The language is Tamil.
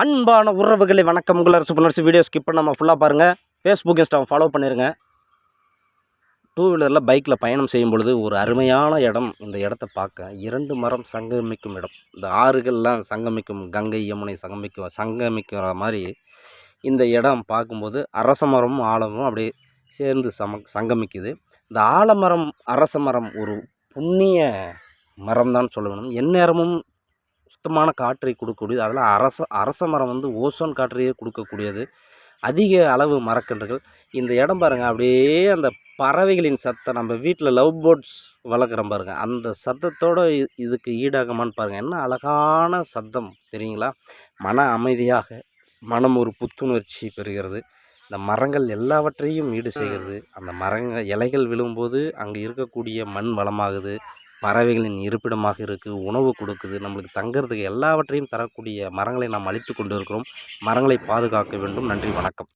அன்பான உறவுகளை வணக்கம். உங்கள் அரசு புணர்ச்சி வீடியோ ஸ்கிப் பண்ணாமல் ஃபுல்லாக பாருங்கள். ஃபேஸ்புக் இன்ஸ்டாவை ஃபாலோ பண்ணிடுங்க. டூ வீலரில் பைக்கில் பயணம் செய்யும் பொழுது ஒரு அருமையான இடம். இந்த இடத்த பார்க்க 2 மரம் சங்கமிக்கும் இடம். இந்த ஆறுகள்லாம் சங்கமிக்கும், கங்கை யமுனை சங்கமிக்கிற மாதிரி இந்த இடம் பார்க்கும்போது அரச மரமும் ஆலமரம் அப்படியே சேர்ந்து சங்கமிக்குது. இந்த ஆலமரம் அரச மரம் ஒரு புண்ணிய மரம் தான் சொல்ல வேணும். எந்நேரமும் சுத்தமான காற்றை கொடுக்கக்கூடியது. அதில் அரச மரம் வந்து ஓசோன் காற்றையே கொடுக்கக்கூடியது. அதிக அளவு மரக்கன்றுகள். இந்த இடம் பாருங்கள், அப்படியே அந்த பறவைகளின் சத்தம், நம்ம வீட்டில் லவ் பேர்ட்ஸ் வளர்க்குறோம் பாருங்கள், அந்த சத்தத்தோடு இதுக்கு ஈடாகுமான்னு பாருங்கள். என்ன அழகான சத்தம் தெரியுங்களா? மன அமைதியாக மனம் ஒரு புத்துணர்ச்சி பெறுகிறது. இந்த மரங்கள் எல்லாவற்றையும் ஈடு செய்கிறது. அந்த மரங்கள் இலைகள் விழும்போது அங்கே இருக்கக்கூடிய மண் வளமாகுது, பறவைகளின் இருப்பிடமாக இருக்குது, உணவு கொடுக்குது, நம்மளுக்கு தங்கிறதுக்கு எல்லாவற்றையும் தரக்கூடிய மரங்களை நாம் அழித்து கொண்டு இருக்கிறோம். மரங்களை பாதுகாக்க வேண்டும். நன்றி, வணக்கம்.